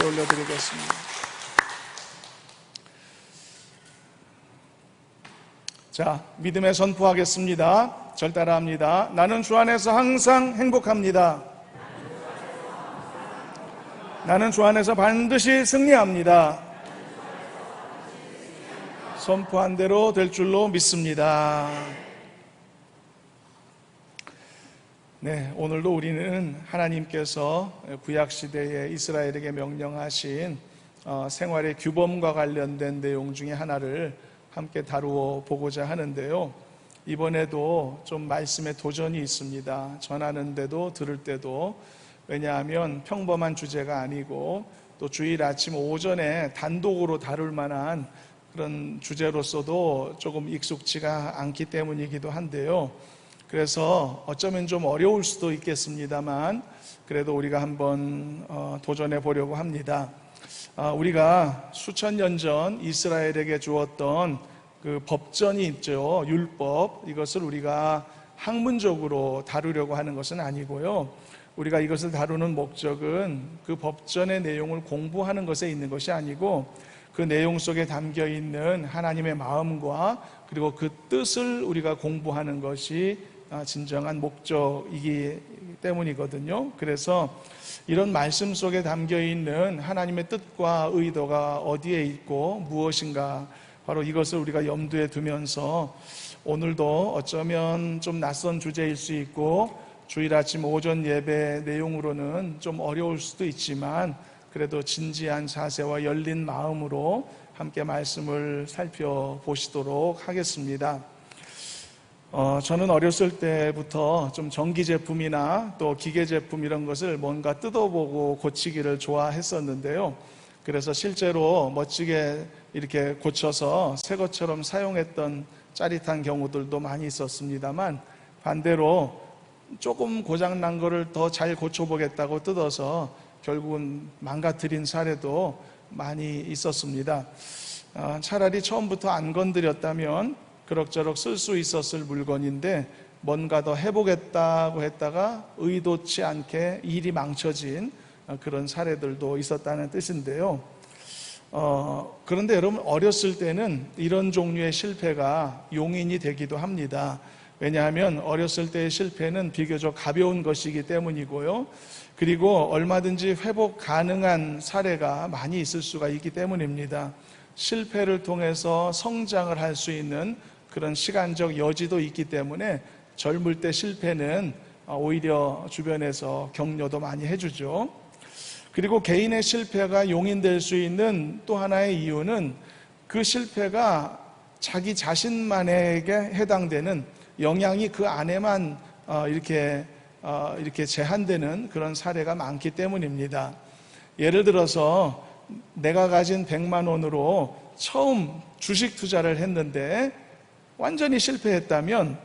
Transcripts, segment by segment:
함께 올려드리겠습니다. 자, 믿음에 선포하겠습니다. 절 따라합니다. 나는 주 안에서 항상 행복합니다. 나는 주 안에서 반드시 승리합니다. 선포한 대로 될 줄로 믿습니다. 네, 오늘도 우리는 하나님께서 구약시대에 이스라엘에게 명령하신 생활의 규범과 관련된 내용 중에 하나를 함께 다루어 보고자 하는데요. 이번에도 좀 말씀에 도전이 있습니다. 전하는데도 들을 때도. 왜냐하면 평범한 주제가 아니고 또 주일 아침 오전에 단독으로 다룰 만한 그런 주제로서도 조금 익숙지가 않기 때문이기도 한데요. 그래서 어쩌면 좀 어려울 수도 있겠습니다만 그래도 우리가 한번 도전해 보려고 합니다. 우리가 수천 년 전 이스라엘에게 주었던 그 법전이 있죠. 율법. 이것을 우리가 학문적으로 다루려고 하는 것은 아니고요. 우리가 이것을 다루는 목적은 그 법전의 내용을 공부하는 것에 있는 것이 아니고 그 내용 속에 담겨 있는 하나님의 마음과 그리고 그 뜻을 우리가 공부하는 것이 진정한 목적이기 때문이거든요. 그래서 이런 말씀 속에 담겨 있는 하나님의 뜻과 의도가 어디에 있고 무엇인가, 바로 이것을 우리가 염두에 두면서 오늘도 어쩌면 좀 낯선 주제일 수 있고 주일 아침 오전 예배 내용으로는 좀 어려울 수도 있지만 그래도 진지한 자세와 열린 마음으로 함께 말씀을 살펴보시도록 하겠습니다. 저는 어렸을 때부터 좀 전기 제품이나 또 기계 제품 이런 것을 뭔가 뜯어보고 고치기를 좋아했었는데요. 그래서 실제로 멋지게 이렇게 고쳐서 새 것처럼 사용했던 짜릿한 경우들도 많이 있었습니다만, 반대로 조금 고장난 거를 더 잘 고쳐보겠다고 뜯어서 결국은 망가뜨린 사례도 많이 있었습니다. 차라리 처음부터 안 건드렸다면 그럭저럭 쓸 수 있었을 물건인데 뭔가 더 해보겠다고 했다가 의도치 않게 일이 망쳐진 그런 사례들도 있었다는 뜻인데요. 그런데 여러분, 어렸을 때는 이런 종류의 실패가 용인이 되기도 합니다. 왜냐하면 어렸을 때의 실패는 비교적 가벼운 것이기 때문이고요. 그리고 얼마든지 회복 가능한 사례가 많이 있을 수가 있기 때문입니다. 실패를 통해서 성장을 할 수 있는 그런 시간적 여지도 있기 때문에 젊을 때 실패는 오히려 주변에서 격려도 많이 해주죠. 그리고 개인의 실패가 용인될 수 있는 또 하나의 이유는 그 실패가 자기 자신만에게 해당되는 영향이 그 안에만 이렇게 제한되는 그런 사례가 많기 때문입니다. 예를 들어서 내가 가진 100만 원으로 처음 주식 투자를 했는데 완전히 실패했다면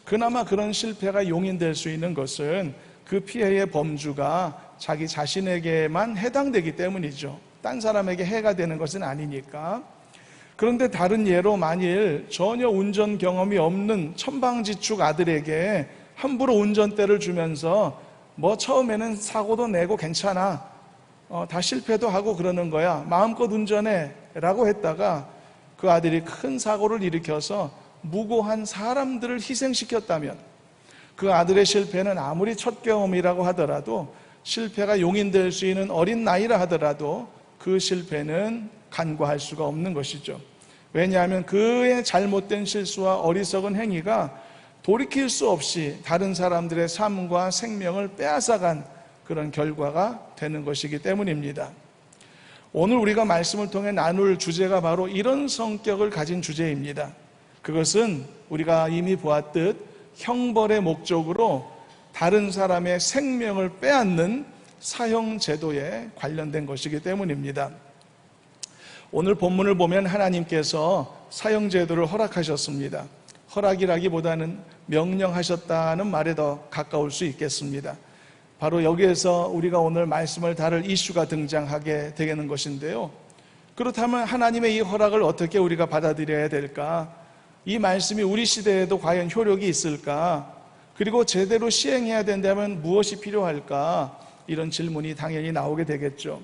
그나마 그런 실패가 용인될 수 있는 것은 그 피해의 범주가 자기 자신에게만 해당되기 때문이죠. 딴 사람에게 해가 되는 것은 아니니까. 그런데 다른 예로 만일 전혀 운전 경험이 없는 천방지축 아들에게 함부로 운전대를 주면서 뭐 처음에는 사고도 내고 괜찮아, 다 실패도 하고 그러는 거야, 마음껏 운전해 라고 했다가 그 아들이 큰 사고를 일으켜서 무고한 사람들을 희생시켰다면 그 아들의 실패는 아무리 첫 경험이라고 하더라도, 실패가 용인될 수 있는 어린 나이라 하더라도 그 실패는 간과할 수가 없는 것이죠. 왜냐하면 그의 잘못된 실수와 어리석은 행위가 돌이킬 수 없이 다른 사람들의 삶과 생명을 빼앗아간 그런 결과가 되는 것이기 때문입니다. 오늘 우리가 말씀을 통해 나눌 주제가 바로 이런 성격을 가진 주제입니다. 그것은 우리가 이미 보았듯 형벌의 목적으로 다른 사람의 생명을 빼앗는 사형제도에 관련된 것이기 때문입니다. 오늘 본문을 보면 하나님께서 사형제도를 허락하셨습니다. 허락이라기보다는 명령하셨다는 말에 더 가까울 수 있겠습니다. 바로 여기에서 우리가 오늘 말씀을 다룰 이슈가 등장하게 되는 것인데요. 그렇다면 하나님의 이 허락을 어떻게 우리가 받아들여야 될까? 이 말씀이 우리 시대에도 과연 효력이 있을까? 그리고 제대로 시행해야 된다면 무엇이 필요할까? 이런 질문이 당연히 나오게 되겠죠.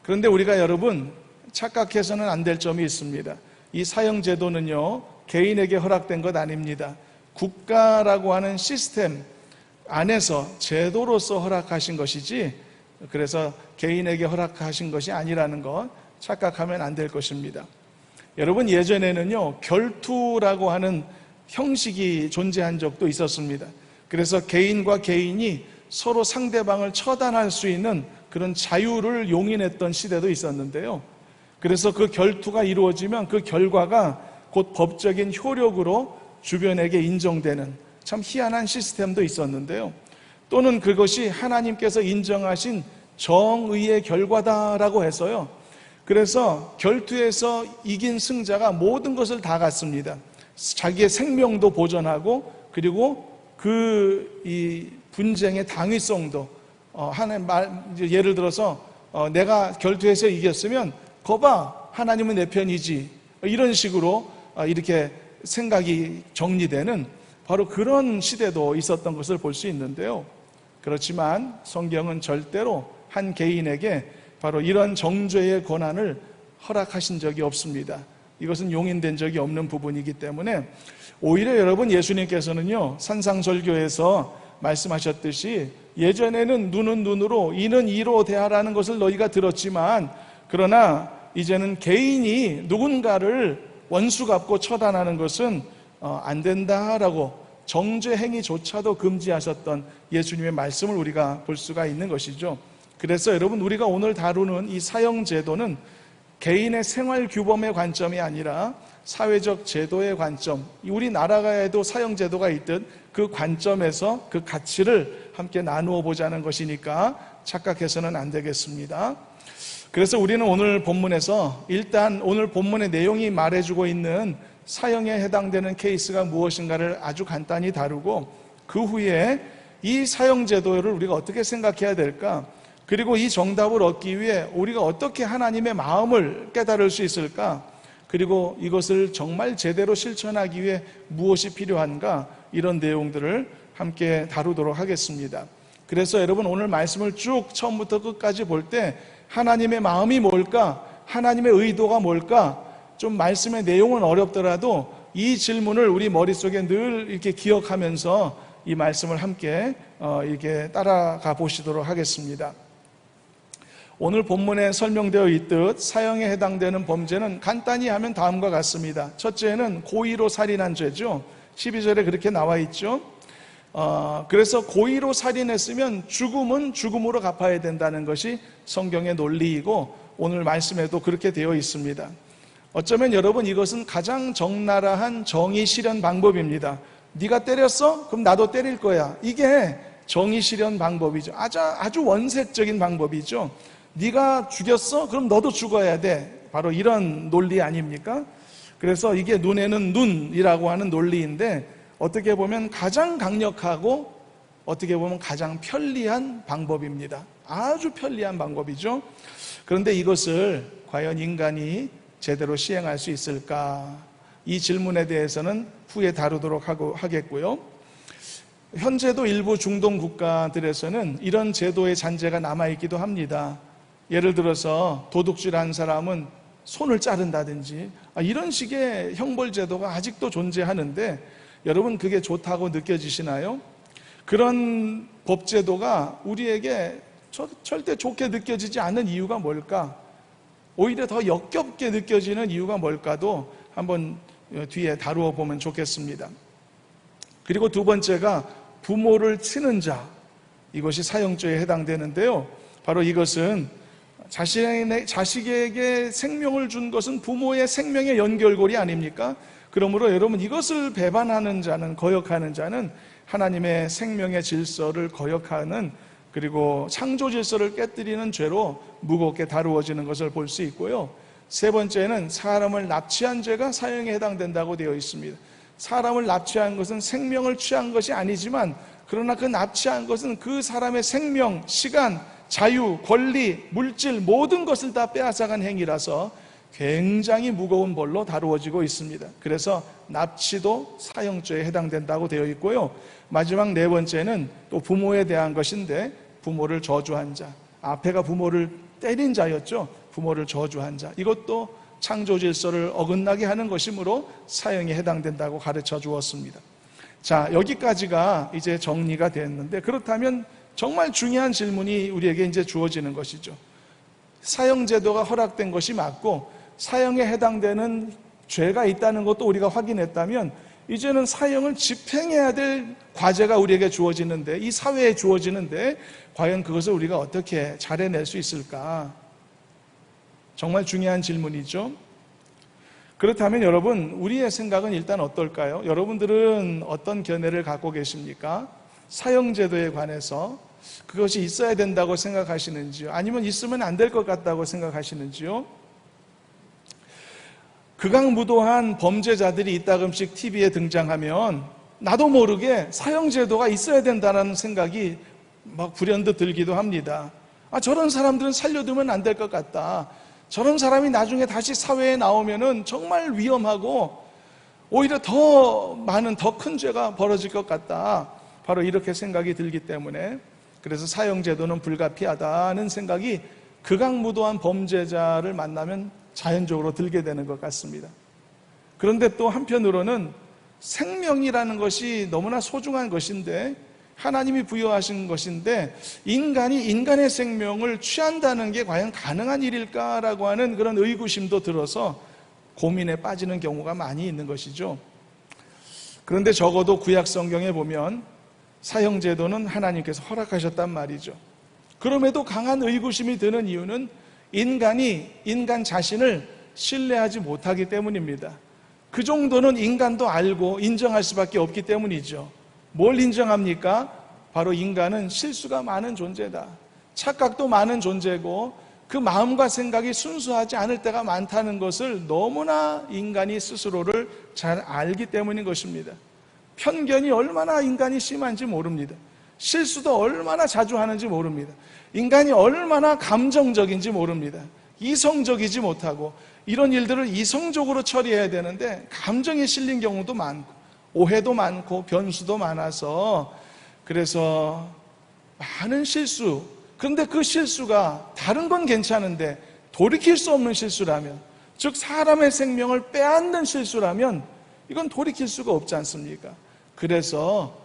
그런데 우리가 여러분 착각해서는 안 될 점이 있습니다. 이 사형제도는요, 개인에게 허락된 것 아닙니다. 국가라고 하는 시스템 안에서 제도로서 허락하신 것이지, 그래서 개인에게 허락하신 것이 아니라는 것 착각하면 안 될 것입니다. 여러분, 예전에는요, 결투라고 하는 형식이 존재한 적도 있었습니다. 그래서 개인과 개인이 서로 상대방을 처단할 수 있는 그런 자유를 용인했던 시대도 있었는데요. 그래서 그 결투가 이루어지면 그 결과가 곧 법적인 효력으로 주변에게 인정되는 참 희한한 시스템도 있었는데요. 또는 그것이 하나님께서 인정하신 정의의 결과다라고 해서요. 그래서 결투에서 이긴 승자가 모든 것을 다 갖습니다. 자기의 생명도 보존하고, 그리고 이 분쟁의 당위성도 예를 들어서 내가 결투에서 이겼으면 거봐, 하나님은 내 편이지, 이런 식으로 이렇게 생각이 정리되는 바로 그런 시대도 있었던 것을 볼 수 있는데요. 그렇지만 성경은 절대로 한 개인에게 바로 이런 정죄의 권한을 허락하신 적이 없습니다. 이것은 용인된 적이 없는 부분이기 때문에 오히려 여러분, 예수님께서는요, 산상설교에서 말씀하셨듯이 예전에는 눈은 눈으로 이는 이로 대하라는 것을 너희가 들었지만, 그러나 이제는 개인이 누군가를 원수 갚고 처단하는 것은 안 된다라고 정죄 행위조차도 금지하셨던 예수님의 말씀을 우리가 볼 수가 있는 것이죠. 그래서 여러분, 우리가 오늘 다루는 이 사형제도는 개인의 생활 규범의 관점이 아니라 사회적 제도의 관점, 우리나라에도 사형제도가 있듯 그 관점에서 그 가치를 함께 나누어 보자는 것이니까 착각해서는 안 되겠습니다. 그래서 우리는 오늘 본문에서 일단 오늘 본문의 내용이 말해주고 있는 사형에 해당되는 케이스가 무엇인가를 아주 간단히 다루고, 그 후에 이 사형제도를 우리가 어떻게 생각해야 될까, 그리고 이 정답을 얻기 위해 우리가 어떻게 하나님의 마음을 깨달을 수 있을까, 그리고 이것을 정말 제대로 실천하기 위해 무엇이 필요한가, 이런 내용들을 함께 다루도록 하겠습니다. 그래서 여러분, 오늘 말씀을 쭉 처음부터 끝까지 볼 때 하나님의 마음이 뭘까, 하나님의 의도가 뭘까, 좀 말씀의 내용은 어렵더라도 이 질문을 우리 머릿속에 늘 이렇게 기억하면서 이 말씀을 함께 이렇게 따라가 보시도록 하겠습니다. 오늘 본문에 설명되어 있듯 사형에 해당되는 범죄는 간단히 하면 다음과 같습니다. 첫째는 고의로 살인한 죄죠. 12절에 그렇게 나와 있죠. 그래서 고의로 살인했으면 죽음은 죽음으로 갚아야 된다는 것이 성경의 논리이고, 오늘 말씀에도 그렇게 되어 있습니다. 어쩌면 여러분, 이것은 가장 적나라한 정의 실현 방법입니다. 네가 때렸어? 그럼 나도 때릴 거야. 이게 정의 실현 방법이죠. 아주 원색적인 방법이죠. 네가 죽였어? 그럼 너도 죽어야 돼. 바로 이런 논리 아닙니까? 그래서 이게 눈에는 눈이라고 하는 논리인데, 어떻게 보면 가장 강력하고 어떻게 보면 가장 편리한 방법입니다. 아주 편리한 방법이죠. 그런데 이것을 과연 인간이 제대로 시행할 수 있을까? 이 질문에 대해서는 후에 다루도록 하겠고요. 현재도 일부 중동 국가들에서는 이런 제도의 잔재가 남아있기도 합니다. 예를 들어서 도둑질한 사람은 손을 자른다든지 이런 식의 형벌 제도가 아직도 존재하는데, 여러분, 그게 좋다고 느껴지시나요? 그런 법 제도가 우리에게 절대 좋게 느껴지지 않는 이유가 뭘까? 오히려 더 역겹게 느껴지는 이유가 뭘까도 한번 뒤에 다루어 보면 좋겠습니다. 그리고 두 번째가 부모를 치는 자, 이것이 사형죄에 해당되는데요. 바로 이것은 자식에게 생명을 준 것은 부모의 생명의 연결고리 아닙니까? 그러므로 여러분, 이것을 배반하는 자는, 거역하는 자는 하나님의 생명의 질서를 거역하는, 그리고 창조 질서를 깨뜨리는 죄로 무겁게 다루어지는 것을 볼 수 있고요. 세 번째는 사람을 납치한 죄가 사형에 해당된다고 되어 있습니다. 사람을 납치한 것은 생명을 취한 것이 아니지만, 그러나 그 납치한 것은 그 사람의 생명, 시간, 자유, 권리, 물질 모든 것을 다 빼앗아간 행위라서 굉장히 무거운 벌로 다루어지고 있습니다. 그래서 납치도 사형죄에 해당된다고 되어 있고요. 마지막 네 번째는 또 부모에 대한 것인데, 부모를 저주한 자, 앞에가 부모를 때린 자였죠. 부모를 저주한 자. 이것도 창조 질서를 어긋나게 하는 것이므로 사형에 해당된다고 가르쳐 주었습니다. 자, 여기까지가 이제 정리가 됐는데, 그렇다면 정말 중요한 질문이 우리에게 이제 주어지는 것이죠. 사형제도가 허락된 것이 맞고 사형에 해당되는 죄가 있다는 것도 우리가 확인했다면, 이제는 사형을 집행해야 될 과제가 우리에게 주어지는데, 이 사회에 주어지는데 과연 그것을 우리가 어떻게 잘 해낼 수 있을까? 정말 중요한 질문이죠. 그렇다면 여러분, 우리의 생각은 일단 어떨까요? 여러분들은 어떤 견해를 갖고 계십니까? 사형제도에 관해서 그것이 있어야 된다고 생각하시는지요? 아니면 있으면 안 될 것 같다고 생각하시는지요? 극악무도한 범죄자들이 이따금씩 TV에 등장하면 나도 모르게 사형제도가 있어야 된다는 생각이 막 불현듯 들기도 합니다. 저런 사람들은 살려두면 안 될 것 같다. 저런 사람이 나중에 다시 사회에 나오면은 정말 위험하고 오히려 더 많은, 더 큰 죄가 벌어질 것 같다. 바로 이렇게 생각이 들기 때문에, 그래서 사형제도는 불가피하다는 생각이 극악무도한 범죄자를 만나면 자연적으로 들게 되는 것 같습니다. 그런데 또 한편으로는 생명이라는 것이 너무나 소중한 것인데, 하나님이 부여하신 것인데, 인간이 인간의 생명을 취한다는 게 과연 가능한 일일까라고 하는 그런 의구심도 들어서 고민에 빠지는 경우가 많이 있는 것이죠. 그런데 적어도 구약 성경에 보면 사형제도는 하나님께서 허락하셨단 말이죠. 그럼에도 강한 의구심이 드는 이유는 인간이 인간 자신을 신뢰하지 못하기 때문입니다. 그 정도는 인간도 알고 인정할 수밖에 없기 때문이죠. 뭘 인정합니까? 바로 인간은 실수가 많은 존재다. 착각도 많은 존재고 그 마음과 생각이 순수하지 않을 때가 많다는 것을 너무나 인간이 스스로를 잘 알기 때문인 것입니다. 편견이 얼마나 인간이 심한지 모릅니다. 실수도 얼마나 자주 하는지 모릅니다. 인간이 얼마나 감정적인지 모릅니다. 이성적이지 못하고 이런 일들을 이성적으로 처리해야 되는데 감정에 실린 경우도 많고 오해도 많고 변수도 많아서, 그래서 많은 실수, 그런데 그 실수가 다른 건 괜찮은데 돌이킬 수 없는 실수라면, 즉 사람의 생명을 빼앗는 실수라면 이건 돌이킬 수가 없지 않습니까? 그래서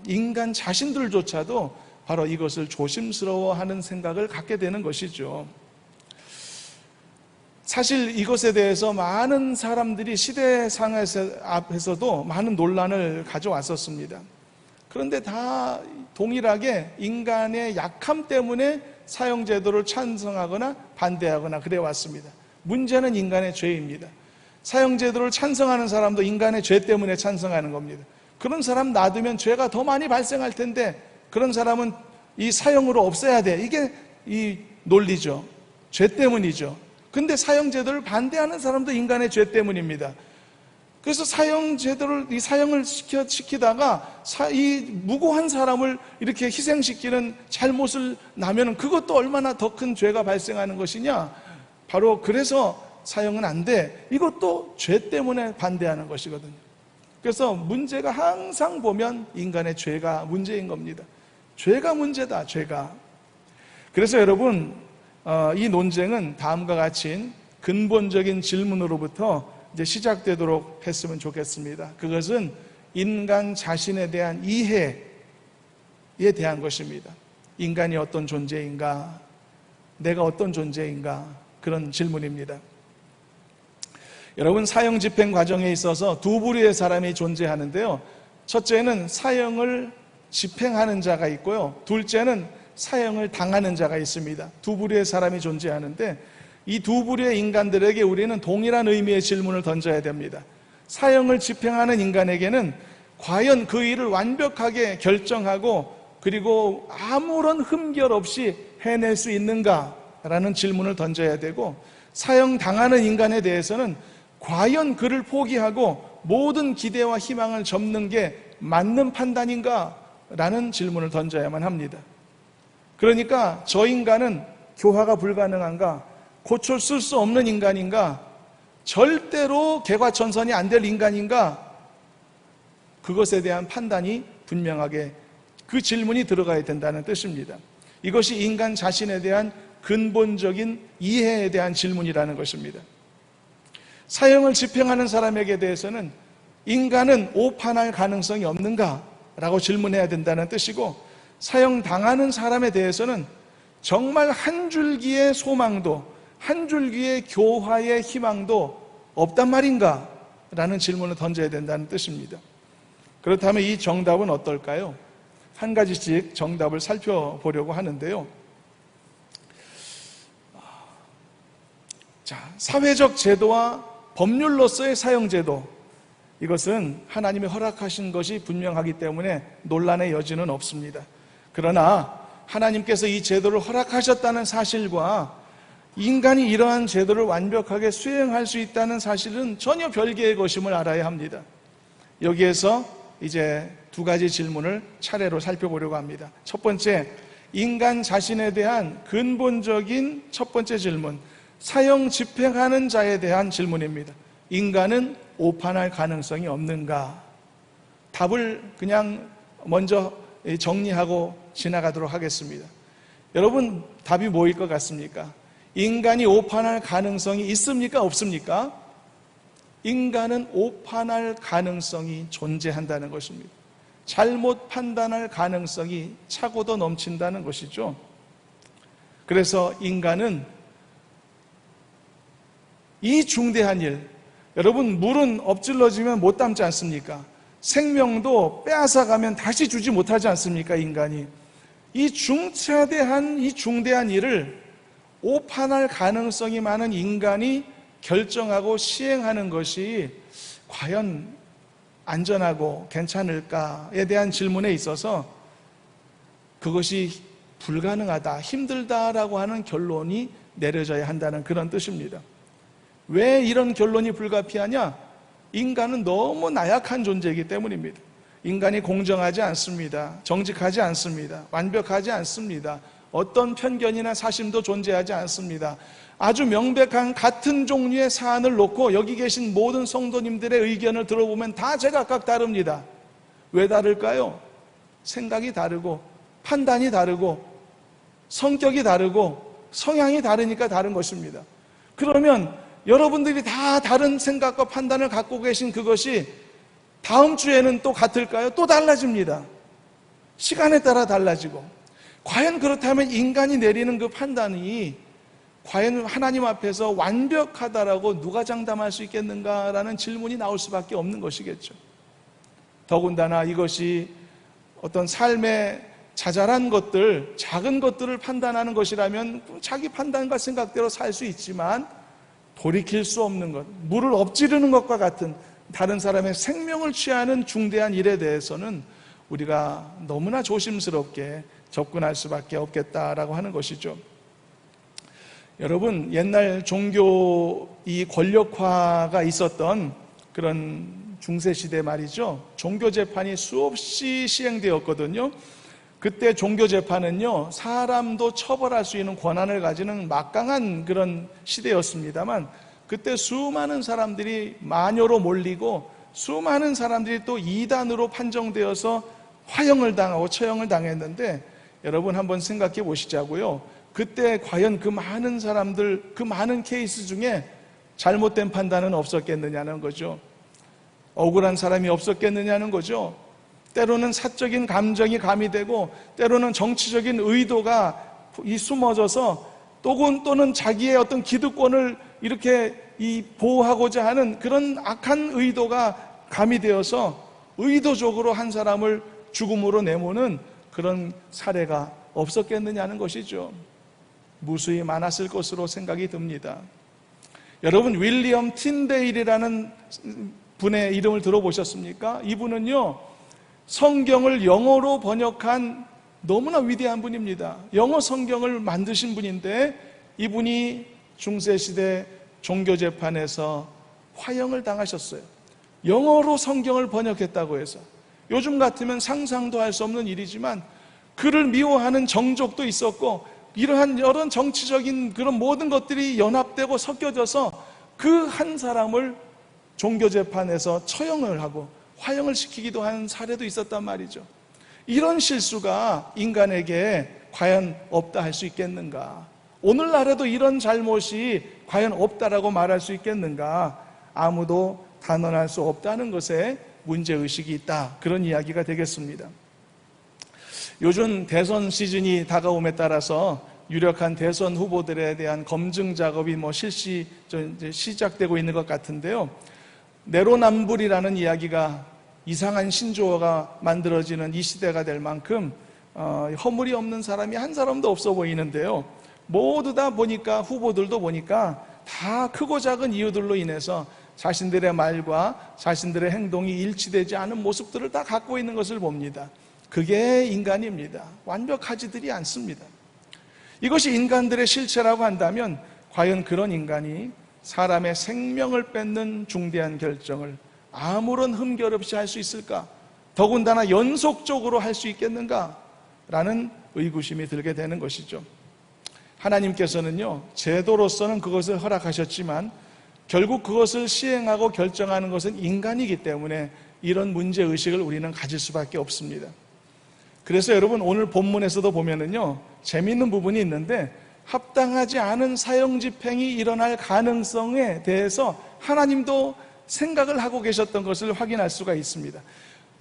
인간 자신들조차도 바로 이것을 조심스러워하는 생각을 갖게 되는 것이죠. 사실 이것에 대해서 많은 사람들이 시대상 앞에서도 많은 논란을 가져왔었습니다. 그런데 다 동일하게 인간의 약함 때문에 사형제도를 찬성하거나 반대하거나 그래 왔습니다. 문제는 인간의 죄입니다. 사형제도를 찬성하는 사람도 인간의 죄 때문에 찬성하는 겁니다. 그런 사람 놔두면 죄가 더 많이 발생할 텐데 그런 사람은 이 사형으로 없애야 돼. 이게 이 논리죠. 죄 때문이죠. 근데 사형제도를 반대하는 사람도 인간의 죄 때문입니다. 그래서 이 사형을 시키다가 이 무고한 사람을 이렇게 희생시키는 잘못을 나면 그것도 얼마나 더 큰 죄가 발생하는 것이냐. 바로 그래서 사형은 안 돼. 이것도 죄 때문에 반대하는 것이거든요. 그래서 문제가 항상 보면 인간의 죄가 문제인 겁니다. 죄가 문제다, 죄가. 그래서 여러분, 이 논쟁은 다음과 같이 근본적인 질문으로부터 이제 시작되도록 했으면 좋겠습니다. 그것은 인간 자신에 대한 이해에 대한 것입니다. 인간이 어떤 존재인가? 내가 어떤 존재인가? 그런 질문입니다. 여러분, 사형 집행 과정에 있어서 두 부류의 사람이 존재하는데요. 첫째는 사형을 집행하는 자가 있고요. 둘째는 사형을 당하는 자가 있습니다. 두 부류의 사람이 존재하는데 이 두 부류의 인간들에게 우리는 동일한 의미의 질문을 던져야 됩니다. 사형을 집행하는 인간에게는 과연 그 일을 완벽하게 결정하고 그리고 아무런 흠결 없이 해낼 수 있는가라는 질문을 던져야 되고, 사형 당하는 인간에 대해서는 과연 그를 포기하고 모든 기대와 희망을 접는 게 맞는 판단인가? 라는 질문을 던져야만 합니다. 그러니까 저 인간은 교화가 불가능한가? 고쳐 쓸 수 없는 인간인가? 절대로 개과천선이 안 될 인간인가? 그것에 대한 판단이 분명하게 그 질문이 들어가야 된다는 뜻입니다. 이것이 인간 자신에 대한 근본적인 이해에 대한 질문이라는 것입니다. 사형을 집행하는 사람에게 대해서는 인간은 오판할 가능성이 없는가? 라고 질문해야 된다는 뜻이고, 사형당하는 사람에 대해서는 정말 한 줄기의 소망도, 한 줄기의 교화의 희망도 없단 말인가? 라는 질문을 던져야 된다는 뜻입니다. 그렇다면 이 정답은 어떨까요? 한 가지씩 정답을 살펴보려고 하는데요. 자, 사회적 제도와 법률로서의 사형제도, 이것은 하나님이 허락하신 것이 분명하기 때문에 논란의 여지는 없습니다. 그러나 하나님께서 이 제도를 허락하셨다는 사실과 인간이 이러한 제도를 완벽하게 수행할 수 있다는 사실은 전혀 별개의 것임을 알아야 합니다. 여기에서 이제 두 가지 질문을 차례로 살펴보려고 합니다. 첫 번째, 인간 자신에 대한 근본적인 첫 번째 질문, 사형 집행하는 자에 대한 질문입니다. 인간은 오판할 가능성이 없는가? 답을 그냥 먼저 정리하고 지나가도록 하겠습니다. 여러분, 답이 뭐일 것 같습니까? 인간이 오판할 가능성이 있습니까? 없습니까? 인간은 오판할 가능성이 존재한다는 것입니다. 잘못 판단할 가능성이 차고도 넘친다는 것이죠. 그래서 인간은 이 중대한 일, 여러분, 물은 엎질러지면 못 담지 않습니까? 생명도 빼앗아가면 다시 주지 못하지 않습니까? 인간이. 이 중대한 일을 오판할 가능성이 많은 인간이 결정하고 시행하는 것이 과연 안전하고 괜찮을까에 대한 질문에 있어서 그것이 불가능하다, 힘들다라고 하는 결론이 내려져야 한다는 그런 뜻입니다. 왜 이런 결론이 불가피하냐? 인간은 너무 나약한 존재이기 때문입니다. 인간이 공정하지 않습니다. 정직하지 않습니다. 완벽하지 않습니다. 어떤 편견이나 사심도 존재하지 않습니다. 아주 명백한 같은 종류의 사안을 놓고 여기 계신 모든 성도님들의 의견을 들어보면 다 제각각 다릅니다. 왜 다를까요? 생각이 다르고 판단이 다르고 성격이 다르고 성향이 다르니까 다른 것입니다. 그러면 여러분들이 다 다른 생각과 판단을 갖고 계신 그것이 다음 주에는 또 같을까요? 또 달라집니다. 시간에 따라 달라지고. 과연 그렇다면 인간이 내리는 그 판단이 과연 하나님 앞에서 완벽하다라고 누가 장담할 수 있겠는가라는 질문이 나올 수밖에 없는 것이겠죠. 더군다나 이것이 어떤 삶의 자잘한 것들, 작은 것들을 판단하는 것이라면 자기 판단과 생각대로 살 수 있지만 돌이킬 수 없는 것, 물을 엎지르는 것과 같은 다른 사람의 생명을 취하는 중대한 일에 대해서는 우리가 너무나 조심스럽게 접근할 수밖에 없겠다라고 하는 것이죠. 여러분, 옛날 종교 이 권력화가 있었던 그런 중세시대 말이죠. 종교재판이 수없이 시행되었거든요. 그때 종교재판은요, 사람도 처벌할 수 있는 권한을 가지는 막강한 그런 시대였습니다만, 그때 수많은 사람들이 마녀로 몰리고 수많은 사람들이 또 이단으로 판정되어서 화형을 당하고 처형을 당했는데, 여러분 한번 생각해 보시자고요. 그때 과연 그 많은 사람들, 그 많은 케이스 중에 잘못된 판단은 없었겠느냐는 거죠. 억울한 사람이 없었겠느냐는 거죠. 때로는 사적인 감정이 가미되고 때로는 정치적인 의도가 숨어져서 또는 자기의 어떤 기득권을 이렇게 보호하고자 하는 그런 악한 의도가 가미되어서 의도적으로 한 사람을 죽음으로 내모는 그런 사례가 없었겠느냐는 것이죠. 무수히 많았을 것으로 생각이 듭니다. 여러분, 윌리엄 틴데일이라는 분의 이름을 들어보셨습니까? 이분은요, 성경을 영어로 번역한 너무나 위대한 분입니다. 영어 성경을 만드신 분인데 이분이 중세시대 종교재판에서 화형을 당하셨어요. 영어로 성경을 번역했다고 해서. 요즘 같으면 상상도 할 수 없는 일이지만 그를 미워하는 정족도 있었고 이러한 여러 정치적인 그런 모든 것들이 연합되고 섞여져서 그 한 사람을 종교재판에서 처형을 하고 화형을 시키기도 한 사례도 있었단 말이죠. 이런 실수가 인간에게 과연 없다 할 수 있겠는가? 오늘날에도 이런 잘못이 과연 없다라고 말할 수 있겠는가? 아무도 단언할 수 없다는 것에 문제의식이 있다, 그런 이야기가 되겠습니다. 요즘 대선 시즌이 다가옴에 따라서 유력한 대선 후보들에 대한 검증 작업이 시작되고 있는 것 같은데요. 내로남불이라는 이야기가 이상한 신조어가 만들어지는 이 시대가 될 만큼 허물이 없는 사람이 한 사람도 없어 보이는데요. 모두 다 보니까, 후보들도 보니까 다 크고 작은 이유들로 인해서 자신들의 말과 자신들의 행동이 일치되지 않은 모습들을 다 갖고 있는 것을 봅니다. 그게 인간입니다. 완벽하지들이 않습니다. 이것이 인간들의 실체라고 한다면 과연 그런 인간이 사람의 생명을 뺏는 중대한 결정을 아무런 흠결 없이 할 수 있을까? 더군다나 연속적으로 할 수 있겠는가? 라는 의구심이 들게 되는 것이죠. 하나님께서는요, 제도로서는 그것을 허락하셨지만 결국 그것을 시행하고 결정하는 것은 인간이기 때문에 이런 문제의식을 우리는 가질 수밖에 없습니다. 그래서 여러분, 오늘 본문에서도 보면은요, 재미있는 부분이 있는데 합당하지 않은 사형 집행이 일어날 가능성에 대해서 하나님도 생각을 하고 계셨던 것을 확인할 수가 있습니다.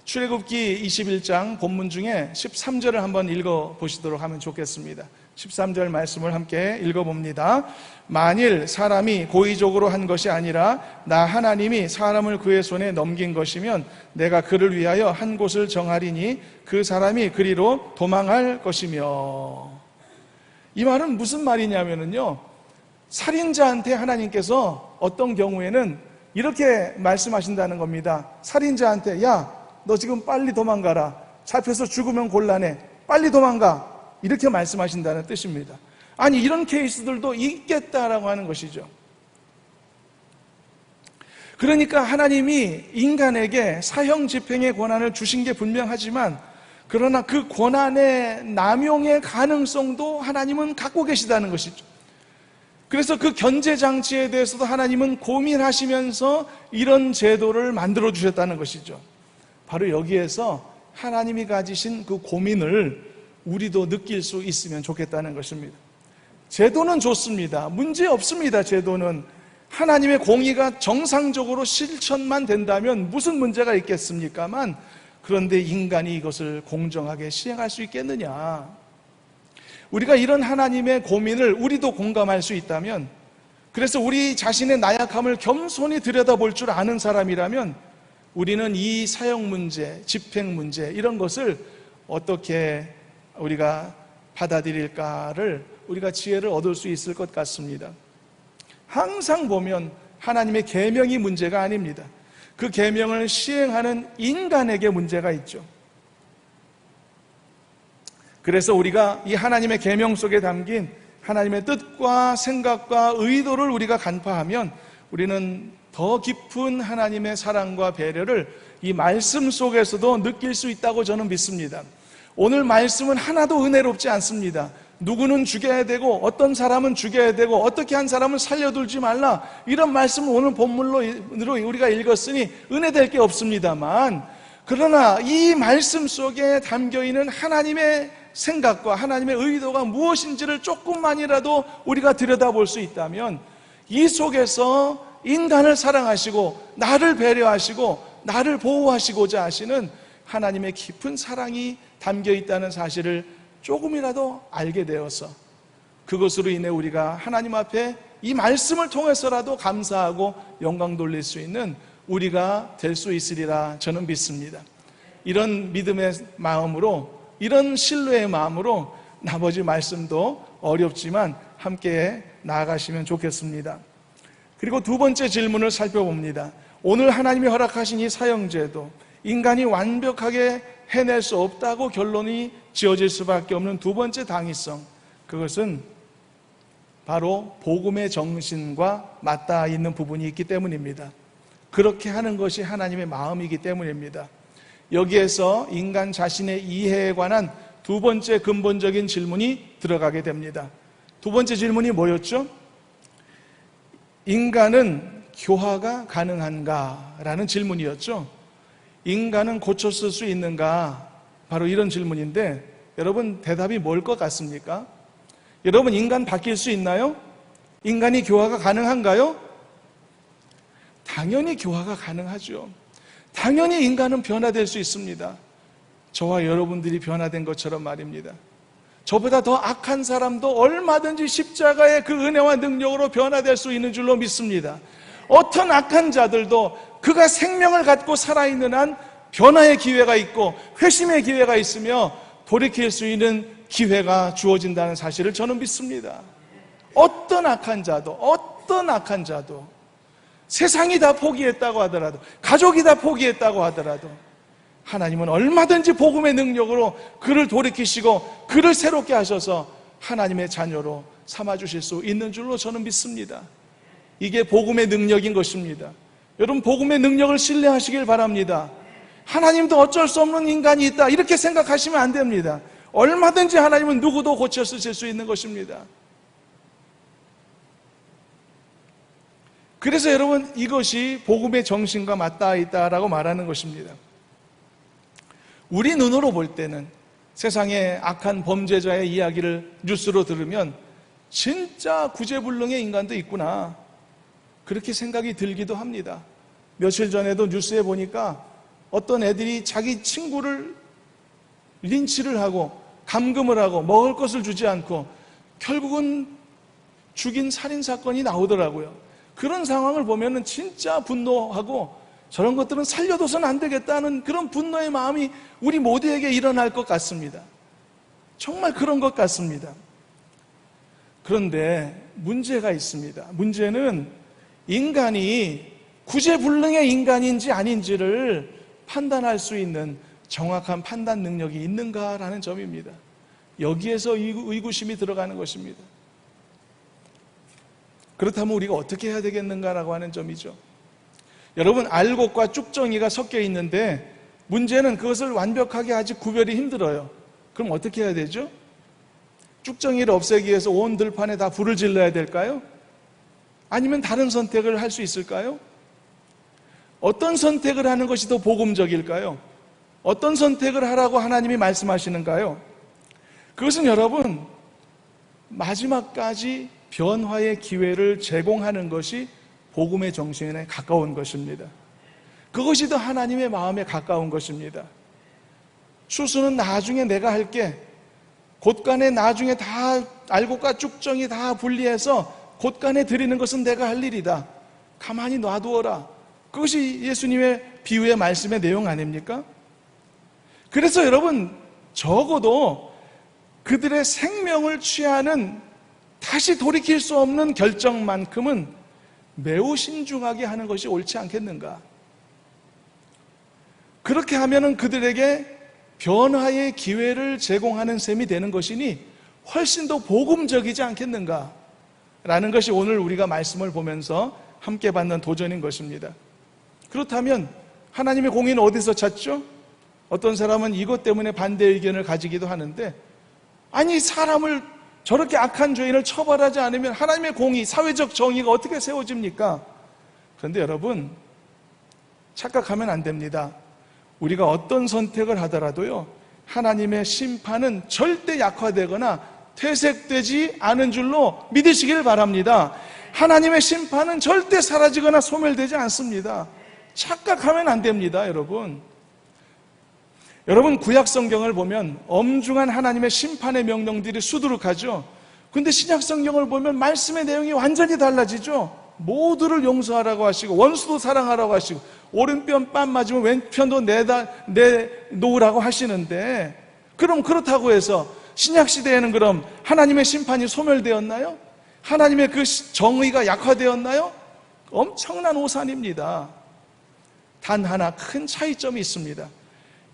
출애굽기 21장 본문 중에 13절을 한번 읽어보시도록 하면 좋겠습니다. 13절 말씀을 함께 읽어봅니다. 만일 사람이 고의적으로 한 것이 아니라 나 하나님이 사람을 그의 손에 넘긴 것이면 내가 그를 위하여 한 곳을 정하리니 그 사람이 그리로 도망할 것이며. 이 말은 무슨 말이냐면요, 살인자한테 하나님께서 어떤 경우에는 이렇게 말씀하신다는 겁니다. 살인자한테, 야, 너 지금 빨리 도망가라. 잡혀서 죽으면 곤란해. 빨리 도망가. 이렇게 말씀하신다는 뜻입니다. 아니, 이런 케이스들도 있겠다라고 하는 것이죠. 그러니까 하나님이 인간에게 사형 집행의 권한을 주신 게 분명하지만, 그러나 그 권한의 남용의 가능성도 하나님은 갖고 계시다는 것이죠. 그래서 그 견제장치에 대해서도 하나님은 고민하시면서 이런 제도를 만들어 주셨다는 것이죠. 바로 여기에서 하나님이 가지신 그 고민을 우리도 느낄 수 있으면 좋겠다는 것입니다. 제도는 좋습니다. 문제 없습니다. 제도는 하나님의 공의가 정상적으로 실천만 된다면 무슨 문제가 있겠습니까만, 그런데 인간이 이것을 공정하게 시행할 수 있겠느냐? 우리가 이런 하나님의 고민을 우리도 공감할 수 있다면, 그래서 우리 자신의 나약함을 겸손히 들여다볼 줄 아는 사람이라면 우리는 이 사형 문제, 집행 문제, 이런 것을 어떻게 우리가 받아들일까를 우리가 지혜를 얻을 수 있을 것 같습니다. 항상 보면 하나님의 계명이 문제가 아닙니다. 그 계명을 시행하는 인간에게 문제가 있죠. 그래서 우리가 이 하나님의 계명 속에 담긴 하나님의 뜻과 생각과 의도를 우리가 간파하면 우리는 더 깊은 하나님의 사랑과 배려를 이 말씀 속에서도 느낄 수 있다고 저는 믿습니다. 오늘 말씀은 하나도 은혜롭지 않습니다. 누구는 죽여야 되고 어떤 사람은 죽여야 되고 어떻게 한 사람은 살려둘지 말라, 이런 말씀을 오늘 본문으로 우리가 읽었으니 은혜될 게 없습니다만, 그러나 이 말씀 속에 담겨있는 하나님의 생각과 하나님의 의도가 무엇인지를 조금만이라도 우리가 들여다볼 수 있다면 이 속에서 인간을 사랑하시고 나를 배려하시고 나를 보호하시고자 하시는 하나님의 깊은 사랑이 담겨있다는 사실을 조금이라도 알게 되어서 그것으로 인해 우리가 하나님 앞에 이 말씀을 통해서라도 감사하고 영광 돌릴 수 있는 우리가 될 수 있으리라 저는 믿습니다. 이런 믿음의 마음으로, 이런 신뢰의 마음으로 나머지 말씀도 어렵지만 함께 나아가시면 좋겠습니다. 그리고 두 번째 질문을 살펴봅니다. 오늘 하나님이 허락하신 이 사형제도 인간이 완벽하게 해낼 수 없다고 결론이 지어질 수밖에 없는 두 번째 당위성, 그것은 바로 복음의 정신과 맞닿아 있는 부분이 있기 때문입니다. 그렇게 하는 것이 하나님의 마음이기 때문입니다. 여기에서 인간 자신의 이해에 관한 두 번째 근본적인 질문이 들어가게 됩니다. 두 번째 질문이 뭐였죠? 인간은 교화가 가능한가? 라는 질문이었죠. 인간은 고쳤을 수 있는가? 바로 이런 질문인데, 여러분 대답이 뭘 것 같습니까? 여러분, 인간 바뀔 수 있나요? 인간이 교화가 가능한가요? 당연히 교화가 가능하죠. 당연히 인간은 변화될 수 있습니다. 저와 여러분들이 변화된 것처럼 말입니다. 저보다 더 악한 사람도 얼마든지 십자가의 그 은혜와 능력으로 변화될 수 있는 줄로 믿습니다. 어떤 악한 자들도 그가 생명을 갖고 살아있는 한 변화의 기회가 있고 회심의 기회가 있으며 돌이킬 수 있는 기회가 주어진다는 사실을 저는 믿습니다. 어떤 악한 자도 세상이 다 포기했다고 하더라도, 가족이 다 포기했다고 하더라도 하나님은 얼마든지 복음의 능력으로 그를 돌이키시고 그를 새롭게 하셔서 하나님의 자녀로 삼아주실 수 있는 줄로 저는 믿습니다. 이게 복음의 능력인 것입니다. 여러분, 복음의 능력을 신뢰하시길 바랍니다. 하나님도 어쩔 수 없는 인간이 있다, 이렇게 생각하시면 안 됩니다. 얼마든지 하나님은 누구도 고쳐 쓰실 수 있는 것입니다. 그래서 여러분, 이것이 복음의 정신과 맞닿아 있다라고 말하는 것입니다. 우리 눈으로 볼 때는 세상의 악한 범죄자의 이야기를 뉴스로 들으면 진짜 구제불능의 인간도 있구나, 그렇게 생각이 들기도 합니다. 며칠 전에도 뉴스에 보니까 어떤 애들이 자기 친구를 린치를 하고 감금을 하고 먹을 것을 주지 않고 결국은 죽인 살인사건이 나오더라고요. 그런 상황을 보면 진짜 분노하고 저런 것들은 살려둬서는 안 되겠다는 그런 분노의 마음이 우리 모두에게 일어날 것 같습니다. 정말 그런 것 같습니다. 그런데 문제가 있습니다. 문제는 인간이 구제불능의 인간인지 아닌지를 판단할 수 있는 정확한 판단 능력이 있는가라는 점입니다. 여기에서 의구심이 들어가는 것입니다. 그렇다면 우리가 어떻게 해야 되겠는가라고 하는 점이죠. 여러분, 알곡과 쭉정이가 섞여 있는데 문제는 그것을 완벽하게 아직 구별이 힘들어요. 그럼 어떻게 해야 되죠? 쭉정이를 없애기 위해서 온 들판에 다 불을 질러야 될까요? 아니면 다른 선택을 할 수 있을까요? 어떤 선택을 하는 것이 더 복음적일까요? 어떤 선택을 하라고 하나님이 말씀하시는가요? 그것은 여러분, 마지막까지 변화의 기회를 제공하는 것이 복음의 정신에 가까운 것입니다. 그것이 더 하나님의 마음에 가까운 것입니다. 추수는 나중에 내가 할게, 곳간에 나중에 다 알곡과 쭉정이 다 분리해서 곳간에 드리는 것은 내가 할 일이다, 가만히 놔두어라. 그것이 예수님의 비유의 말씀의 내용 아닙니까? 그래서 여러분, 적어도 그들의 생명을 취하는 다시 돌이킬 수 없는 결정만큼은 매우 신중하게 하는 것이 옳지 않겠는가? 그렇게 하면은 그들에게 변화의 기회를 제공하는 셈이 되는 것이니 훨씬 더 복음적이지 않겠는가? 라는 것이 오늘 우리가 말씀을 보면서 함께 받는 도전인 것입니다. 그렇다면 하나님의 공의는 어디서 찾죠? 어떤 사람은 이것 때문에 반대 의견을 가지기도 하는데, 아니, 사람을 저렇게 악한 죄인을 처벌하지 않으면 하나님의 공의, 사회적 정의가 어떻게 세워집니까? 그런데 여러분, 착각하면 안 됩니다. 우리가 어떤 선택을 하더라도요, 하나님의 심판은 절대 약화되거나 퇴색되지 않은 줄로 믿으시길 바랍니다. 하나님의 심판은 절대 사라지거나 소멸되지 않습니다. 착각하면 안 됩니다, 여러분. 여러분, 구약 성경을 보면 엄중한 하나님의 심판의 명령들이 수두룩하죠. 그런데 신약 성경을 보면 말씀의 내용이 완전히 달라지죠. 모두를 용서하라고 하시고 원수도 사랑하라고 하시고 오른편 뺨 맞으면 왼편도 내놓으라고 하시는데, 그럼 그렇다고 해서 신약 시대에는 그럼 하나님의 심판이 소멸되었나요? 하나님의 그 정의가 약화되었나요? 엄청난 오산입니다. 단 하나 큰 차이점이 있습니다.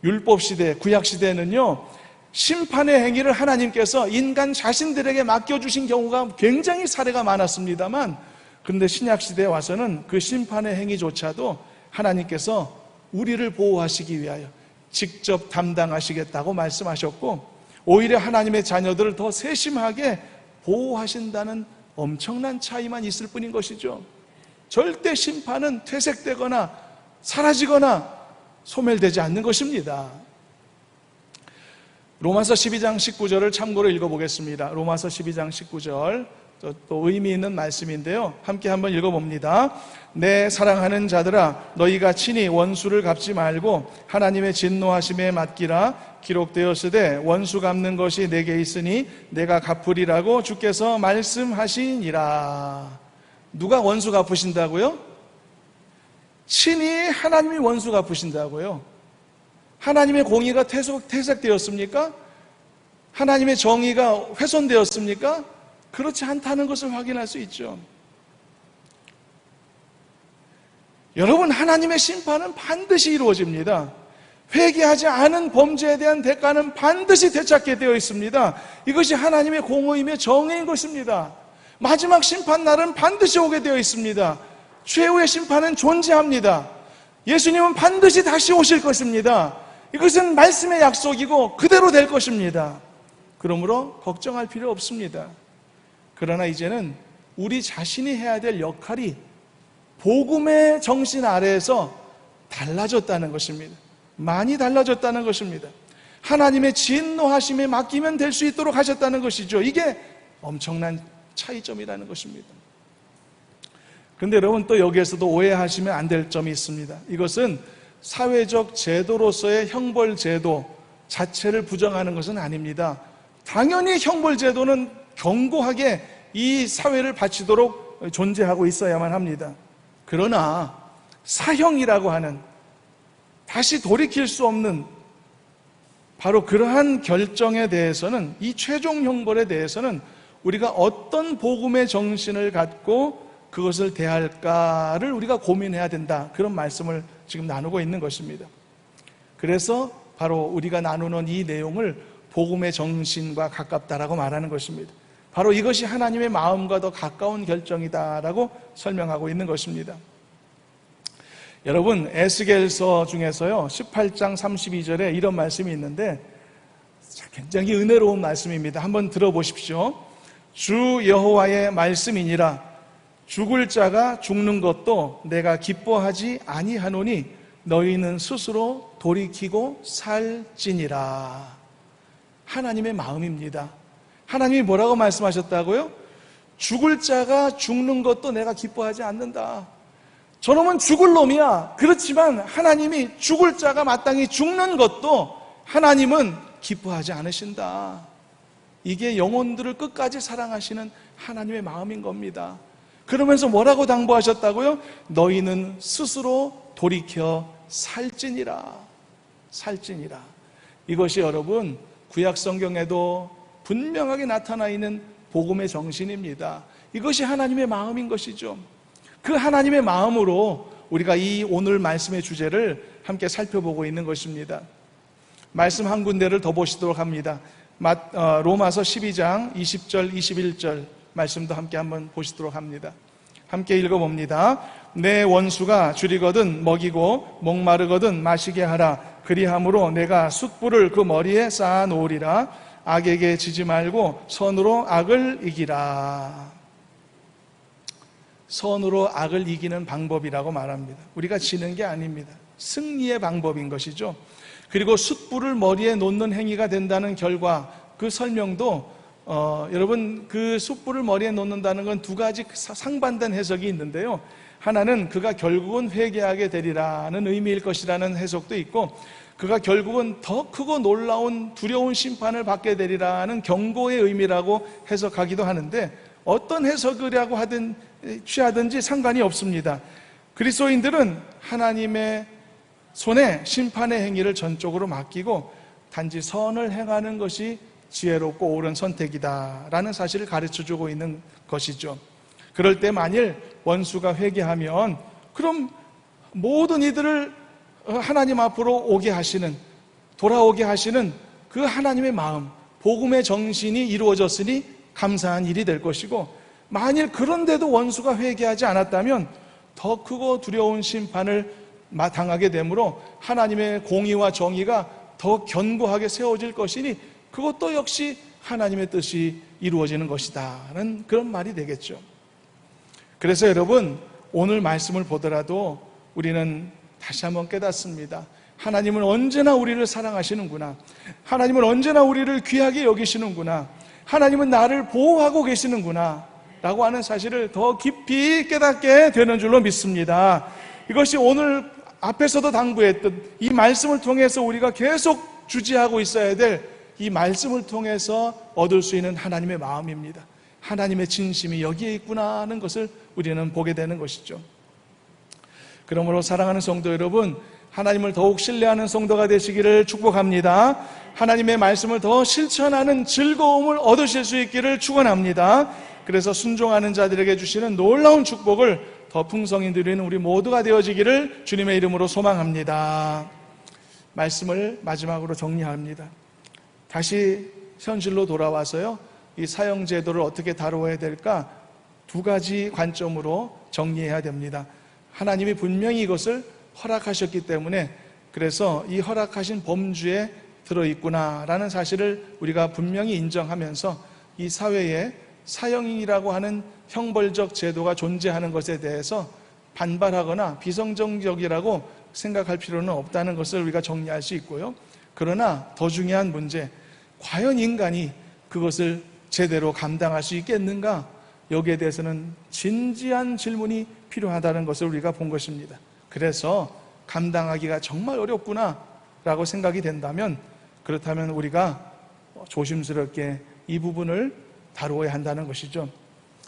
율법 시대, 구약 시대에는요, 심판의 행위를 하나님께서 인간 자신들에게 맡겨주신 경우가 굉장히 사례가 많았습니다만, 그런데 신약 시대에 와서는 그 심판의 행위조차도 하나님께서 우리를 보호하시기 위하여 직접 담당하시겠다고 말씀하셨고, 오히려 하나님의 자녀들을 더 세심하게 보호하신다는 엄청난 차이만 있을 뿐인 것이죠. 절대 심판은 퇴색되거나 사라지거나 소멸되지 않는 것입니다. 로마서 12장 19절을 참고로 읽어보겠습니다. 로마서 12장 19절, 또 의미 있는 말씀인데요. 함께 한번 읽어봅니다. 내 사랑하는 자들아, 너희가 친히 원수를 갚지 말고 하나님의 진노하심에 맡기라. 기록되었으되 원수 갚는 것이 내게 있으니 내가 갚으리라고 주께서 말씀하시니라. 누가 원수 갚으신다고요? 친히 하나님이 원수 갚으신다고요. 하나님의 공의가 퇴색되었습니까? 하나님의 정의가 훼손되었습니까? 그렇지 않다는 것을 확인할 수 있죠. 여러분, 하나님의 심판은 반드시 이루어집니다. 회개하지 않은 범죄에 대한 대가는 반드시 되찾게 되어 있습니다. 이것이 하나님의 공의이며 정의인 것입니다. 마지막 심판 날은 반드시 오게 되어 있습니다. 최후의 심판은 존재합니다. 예수님은 반드시 다시 오실 것입니다. 이것은 말씀의 약속이고 그대로 될 것입니다. 그러므로 걱정할 필요 없습니다. 그러나 이제는 우리 자신이 해야 될 역할이 복음의 정신 아래에서 달라졌다는 것입니다. 많이 달라졌다는 것입니다. 하나님의 진노하심에 맡기면 될 수 있도록 하셨다는 것이죠. 이게 엄청난 차이점이라는 것입니다. 그런데 여러분, 또 여기에서도 오해하시면 안 될 점이 있습니다. 이것은 사회적 제도로서의 형벌 제도 자체를 부정하는 것은 아닙니다. 당연히 형벌 제도는 견고하게 이 사회를 바치도록 존재하고 있어야만 합니다. 그러나 사형이라고 하는, 다시 돌이킬 수 없는 바로 그러한 결정에 대해서는, 이 최종 형벌에 대해서는 우리가 어떤 복음의 정신을 갖고 그것을 대할까를 우리가 고민해야 된다, 그런 말씀을 지금 나누고 있는 것입니다. 그래서 바로 우리가 나누는 이 내용을 복음의 정신과 가깝다라고 말하는 것입니다. 바로 이것이 하나님의 마음과 더 가까운 결정이다라고 설명하고 있는 것입니다. 여러분, 에스겔서 중에서요 18장 32절에 이런 말씀이 있는데 굉장히 은혜로운 말씀입니다. 한번 들어보십시오. 주 여호와의 말씀이니라. 죽을 자가 죽는 것도 내가 기뻐하지 아니하노니 너희는 스스로 돌이키고 살지니라. 하나님의 마음입니다. 하나님이 뭐라고 말씀하셨다고요? 죽을 자가 죽는 것도 내가 기뻐하지 않는다. 저놈은 죽을 놈이야. 그렇지만 하나님이 죽을 자가 마땅히 죽는 것도 하나님은 기뻐하지 않으신다. 이게 영혼들을 끝까지 사랑하시는 하나님의 마음인 겁니다. 그러면서 뭐라고 당부하셨다고요? 너희는 스스로 돌이켜 살지니라. 살지니라. 이것이 여러분 구약 성경에도 분명하게 나타나 있는 복음의 정신입니다. 이것이 하나님의 마음인 것이죠. 그 하나님의 마음으로 우리가 이 오늘 말씀의 주제를 함께 살펴보고 있는 것입니다. 말씀 한 군데를 더 보시도록 합니다. 로마서 12장 20절 21절 말씀도 함께 한번 보시도록 합니다. 함께 읽어봅니다. 내 원수가 줄이거든 먹이고 목마르거든 마시게 하라. 그리함으로 내가 숯불을 그 머리에 쌓아 놓으리라. 악에게 지지 말고 선으로 악을 이기라. 선으로 악을 이기는 방법이라고 말합니다. 우리가 지는 게 아닙니다. 승리의 방법인 것이죠. 그리고 숯불을 머리에 놓는 행위가 된다는 결과, 그 설명도 여러분, 그 숯불을 머리에 놓는다는 건 두 가지 상반된 해석이 있는데요. 하나는 그가 결국은 회개하게 되리라는 의미일 것이라는 해석도 있고, 그가 결국은 더 크고 놀라운 두려운 심판을 받게 되리라는 경고의 의미라고 해석하기도 하는데, 어떤 해석이라고 취하든지 상관이 없습니다. 그리스도인들은 하나님의 손에 심판의 행위를 전적으로 맡기고 단지 선을 행하는 것이 지혜롭고 옳은 선택이다라는 사실을 가르쳐주고 있는 것이죠. 그럴 때 만일 원수가 회개하면 그럼 모든 이들을 하나님 앞으로 오게 하시는, 돌아오게 하시는 그 하나님의 마음, 복음의 정신이 이루어졌으니 감사한 일이 될 것이고, 만일 그런데도 원수가 회개하지 않았다면 더 크고 두려운 심판을 당하게 되므로 하나님의 공의와 정의가 더 견고하게 세워질 것이니 그것도 역시 하나님의 뜻이 이루어지는 것이다라는 그런 말이 되겠죠. 그래서 여러분, 오늘 말씀을 보더라도 우리는 다시 한번 깨닫습니다. 하나님은 언제나 우리를 사랑하시는구나. 하나님은 언제나 우리를 귀하게 여기시는구나. 하나님은 나를 보호하고 계시는구나 라고 하는 사실을 더 깊이 깨닫게 되는 줄로 믿습니다. 이것이 오늘 앞에서도 당부했던 이 말씀을 통해서 우리가 계속 주지하고 있어야 될 이 말씀을 통해서 얻을 수 있는 하나님의 마음입니다. 하나님의 진심이 여기에 있구나 하는 것을 우리는 보게 되는 것이죠. 그러므로 사랑하는 성도 여러분, 하나님을 더욱 신뢰하는 성도가 되시기를 축복합니다. 하나님의 말씀을 더 실천하는 즐거움을 얻으실 수 있기를 축원합니다. 그래서 순종하는 자들에게 주시는 놀라운 축복을 더 풍성히 누리는 우리 모두가 되어지기를 주님의 이름으로 소망합니다. 말씀을 마지막으로 정리합니다. 다시 현실로 돌아와서요, 이 사형제도를 어떻게 다루어야 될까 두 가지 관점으로 정리해야 됩니다. 하나님이 분명히 이것을 허락하셨기 때문에, 그래서 이 허락하신 범주에 들어있구나라는 사실을 우리가 분명히 인정하면서 이 사회에 사형이라고 하는 형벌적 제도가 존재하는 것에 대해서 반발하거나 비성정적이라고 생각할 필요는 없다는 것을 우리가 정리할 수 있고요. 그러나 더 중요한 문제, 과연 인간이 그것을 제대로 감당할 수 있겠는가? 여기에 대해서는 진지한 질문이 필요하다는 것을 우리가 본 것입니다. 그래서 감당하기가 정말 어렵구나 라고 생각이 된다면, 그렇다면 우리가 조심스럽게 이 부분을 다루어야 한다는 것이죠.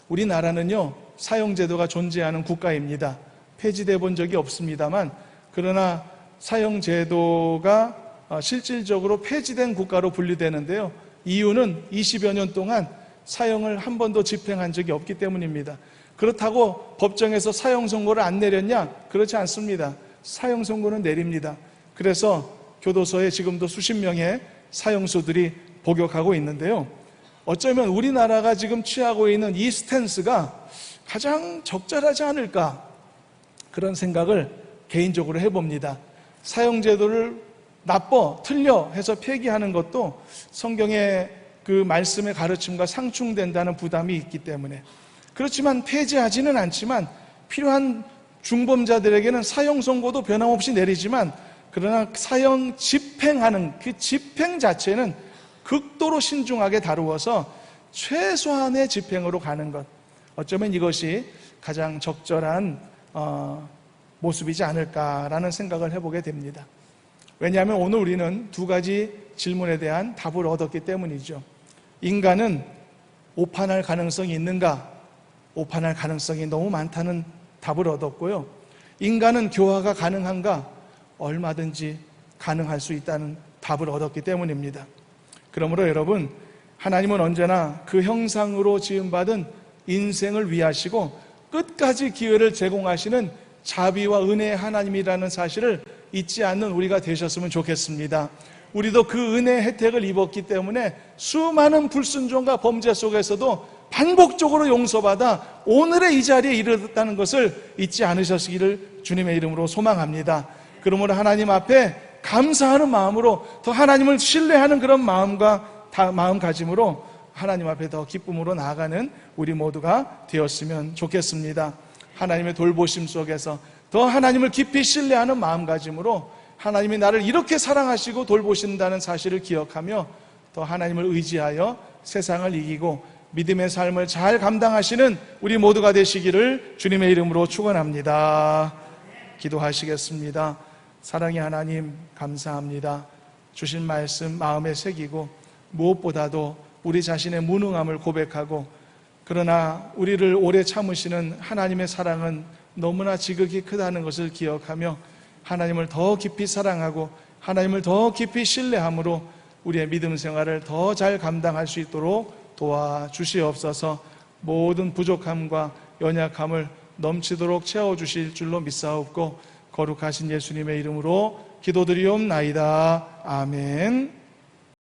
우리나라는요, 사형제도가 존재하는 국가입니다. 폐지돼 본 적이 없습니다만, 그러나 사형제도가 실질적으로 폐지된 국가로 분류되는데요, 이유는 20여 년 동안 사형을 한 번도 집행한 적이 없기 때문입니다. 그렇다고 법정에서 사형 선고를 안 내렸냐? 그렇지 않습니다. 사형 선고는 내립니다. 그래서 교도소에 지금도 수십 명의 사형수들이 복역하고 있는데요, 어쩌면 우리나라가 지금 취하고 있는 이 스탠스가 가장 적절하지 않을까, 그런 생각을 개인적으로 해봅니다. 사형제도를 나빠, 틀려 해서 폐기하는 것도 성경의 그 말씀의 가르침과 상충된다는 부담이 있기 때문에, 그렇지만 폐지하지는 않지만 필요한 중범자들에게는 사형 선고도 변함없이 내리지만, 그러나 사형 집행하는 그 집행 자체는 극도로 신중하게 다루어서 최소한의 집행으로 가는 것, 어쩌면 이것이 가장 적절한 모습이지 않을까라는 생각을 해보게 됩니다. 왜냐하면 오늘 우리는 두 가지 질문에 대한 답을 얻었기 때문이죠. 인간은 오판할 가능성이 있는가? 오판할 가능성이 너무 많다는 답을 얻었고요. 인간은 교화가 가능한가? 얼마든지 가능할 수 있다는 답을 얻었기 때문입니다. 그러므로 여러분, 하나님은 언제나 그 형상으로 지음받은 인생을 위하시고 끝까지 기회를 제공하시는 자비와 은혜의 하나님이라는 사실을 잊지 않는 우리가 되셨으면 좋겠습니다. 우리도 그 은혜의 혜택을 입었기 때문에 수많은 불순종과 범죄 속에서도 반복적으로 용서받아 오늘의 이 자리에 이르렀다는 것을 잊지 않으셨기를 주님의 이름으로 소망합니다. 그러므로 하나님 앞에 감사하는 마음으로, 더 하나님을 신뢰하는 그런 마음가짐으로 하나님 앞에 더 기쁨으로 나아가는 우리 모두가 되었으면 좋겠습니다. 하나님의 돌보심 속에서 더 하나님을 깊이 신뢰하는 마음가짐으로 하나님이 나를 이렇게 사랑하시고 돌보신다는 사실을 기억하며 더 하나님을 의지하여 세상을 이기고 믿음의 삶을 잘 감당하시는 우리 모두가 되시기를 주님의 이름으로 축원합니다. 기도하시겠습니다. 사랑의 하나님, 감사합니다. 주신 말씀 마음에 새기고 무엇보다도 우리 자신의 무능함을 고백하고, 그러나 우리를 오래 참으시는 하나님의 사랑은 너무나 지극히 크다는 것을 기억하며 하나님을 더 깊이 사랑하고 하나님을 더 깊이 신뢰함으로 우리의 믿음 생활을 더 잘 감당할 수 있도록 도와주시옵소서. 모든 부족함과 연약함을 넘치도록 채워주실 줄로 믿사옵고 거룩하신 예수님의 이름으로 기도드리옵나이다. 아멘.